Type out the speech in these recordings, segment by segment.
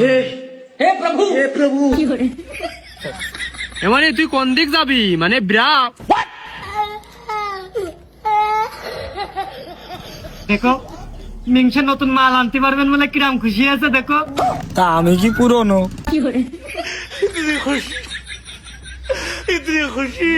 হে হে প্রভু হে প্রভু। মানে তুই কোন দিক যাবি মানে দেখো মিংসে নতুন মাল আনতে পারবেন বলে কিরাম খুশি আছে দেখো। তা আমি কি পুরনো? ইতনি খুশি ইতনি খুশি।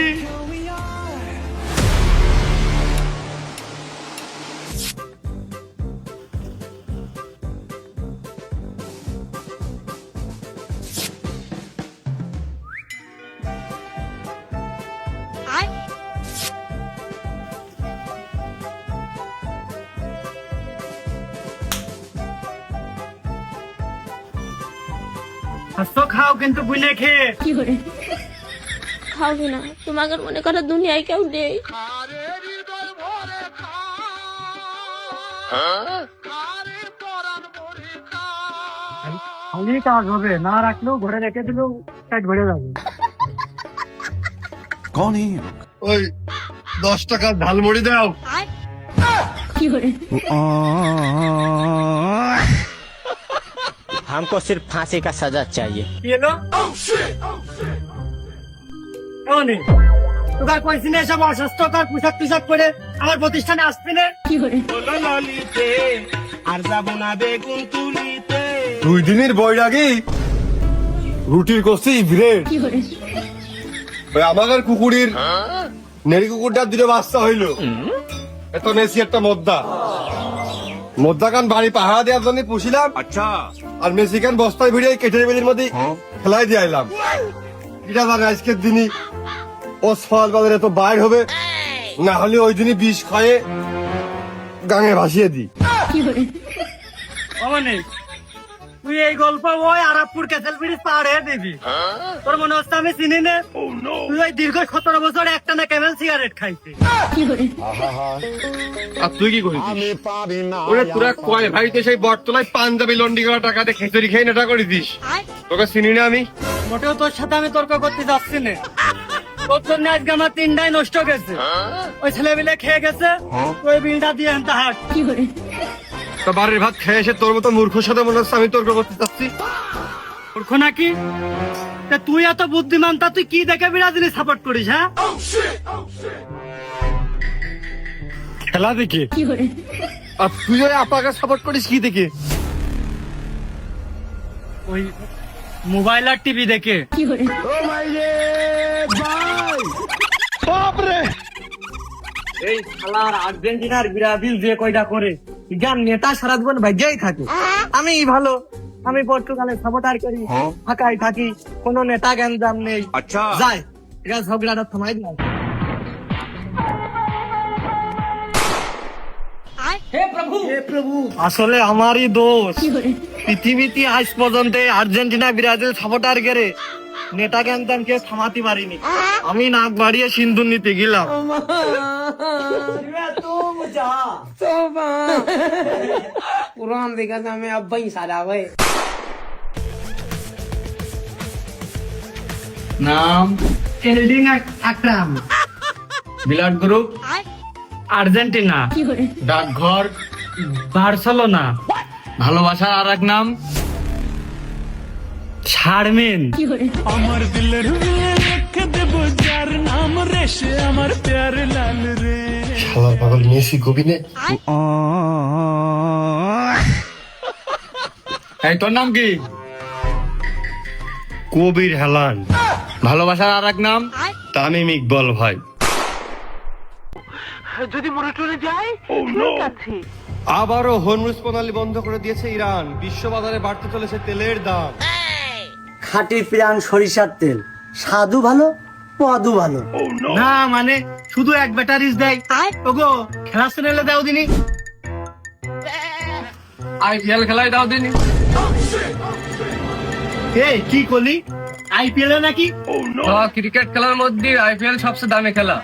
হাসতো খাও কিন্তু বুঝলে খেয়ে। খাওনি না, তোমাকে মনে করো দুনিয়ায় কেউ নেই। খালি কাজ হবে, না রাখলেও ঘরে রেখে দিলেও পেট ভরে যাবে। ওই 10 টাকা ঝালমুড়ি দাও। हमको सिर्फ फांसी का सजा चाहिए। কি এলো? এমনই। তোকে কইছি না এসব অস্বাস্থ্যকর পোশাক টুশাক করে আমার প্রতিষ্ঠানে আসবি না। 2 দিনের বৈরাগী রুটির করছি ব্রেড। ওই আমাদের কুকুরের নেড়ি কুকুরটার দিলে বাচ্চা হইলো, এত নেছি একটা মদ্দা কান বাড়ি পাহারা দেওয়ার জন্য পুষিলাম। আচ্ছা। আর মেসিকান বস্তায় ভিড়ে কেটে বেলির মধ্যে খেলাই দিয়ে আইলাম। এটা জানে আজকের দিনই ও সওয়াল বাজারে তো বাইর হবে, না হলে ওই দিনই বিষ খায়ে গাঙে ভাসিয়ে দিই। অমনি তুই এই গল্প ওই আরাবপুর ক্যাসেল ব্রিজ পাহাড়ে দিবি। তোর মনে হচ্ছে আমি চিনি না? তুই ওই দীর্ঘ 17 বছর একটা না কেবল সিগারেট খাইছিস। আর তুই কি করিস? ওরে তোরা কয় ভাই তো সেই বটতলায় পাঞ্জাবি লন্ডি করা টাকা দিয়ে খিচুড়ি খেয়ে নেটা করে দিস। তোকে চিনি না আমি? মোটেও তোর সাথে আমি তর্ক করতে যাচ্ছি না। তোর জন্য আজকে আমার 3টাই নষ্ট গেছে। ওই ছেলে মিলে খেয়ে গেছে, ওই বিলটা দিয়ে আনতে হাট। তো বাড়ির ভাত খেয়ে এসে তোর মতো মূর্খর সাথে মনে হচ্ছে আমি তর্ক করতে চাচ্ছি। মূর্খ নাকি? তা তুই এত বুদ্ধিমান, তা তুই কি দেখে ব্রাজিল সাপোর্ট করিস? হ্যাঁ, খেলা দেখে। আর তুই ওই আপাকে সাপোর্ট করিস কি দেখে? ওই মোবাইল আর টিভি দেখে। এই খেলার আর্জেন্টিনার ব্রাজিল যে কয়টা করে জ্ঞান নেতা সারা জীবন ভাগ্যই থাকে। আমি ভালো, আমি পর্তুগালের সাপোর্টার করি, ফাঁকাই থাকি, কোনো নেতা জ্ঞান জান নেই। আচ্ছা যাই এটা ঝগড়াটা থামাই দিলাম। হে প্রভু হে প্রভু। আসলে আমারই দোষ। পৃথিবীতে আজ পর্যন্ত আর্জেন্টিনা ব্রাজিল সাপোর্টার করে নেতা জ্ঞান জান কেউ থামাতে পারিনি। আমি নাক বাড়িয়ে সিন্ধুর নিতে গেলাম। कुरान देखा था मैं अब ही सारा हुए। নাম এলডিং আকরাম, ব্লাড গ্রুপ আর্জেন্টিনা, ডাকঘর বার্সেলোনা, ভালোবাসার আর এক নাম শারমিন। আমার দিলের রেখে দেব যার নাম রেশে আমার প্যার লাল রে। শালা পাগল মেসি গোবিনে। এই তোর নাম কি? কবির হেলান। ভালোবাসার আর এক নাম তামিম ইকবাল ভাই। আবারও হরমুজ প্রণালী বন্ধ করে দিয়েছে ইরান। বিশ্ববাজারে বাড়তে চলেছে তেলের দাম। খাঁটি প্রাণ সরিষার তেল, স্বাদু ভালো, পদু ভালো। না মানে শুধু এক ব্যাটারিজ দেয়। ওগো খেলা চ্যানেলে দাও দিনি, আইপিএল খেলায় দাও দিনি। এই কি করলি? আইপিএল এ নাকি? ক্রিকেট খেলার মধ্যে আইপিএল সবচেয়ে দামি খেলা।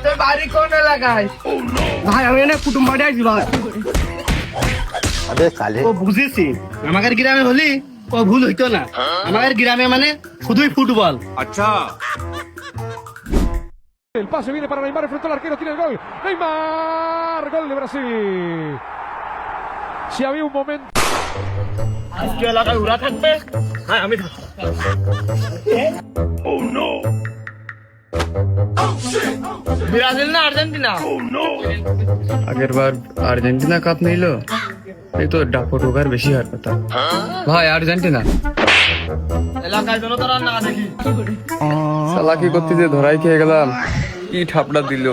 তোর বাড়ি কোন এলাকায়? ভাই আমি এনে কুটুম বাড়ি আছি ভাই। ও বুঝেছি, আমাদের গ্রামে হলি ও ভুল হইতো না। আমাদের গ্রামে মানে শুধুই ফুটবল। আচ্ছা El pase viene para Neymar, enfrentó al arquero, tiene el gol. Neymar, gol de Brasil. আজকে এলাকায় ওরা থাকবে, হ্যাঁ আমি থাকবো। ব্রাজিল না আর্জেন্টিনা? আগের বার আর্জেন্টিনা কাপ নিলো, এই তো ডাকো ঢোকার বেশি হওয়ার কথা। ভাই আর্জেন্টিনা। এলাকায় যেন তারা না দেখি। চালাকি করতে যে ধরাই খেয়ে গেলাম, কি ঠাপড়া দিল।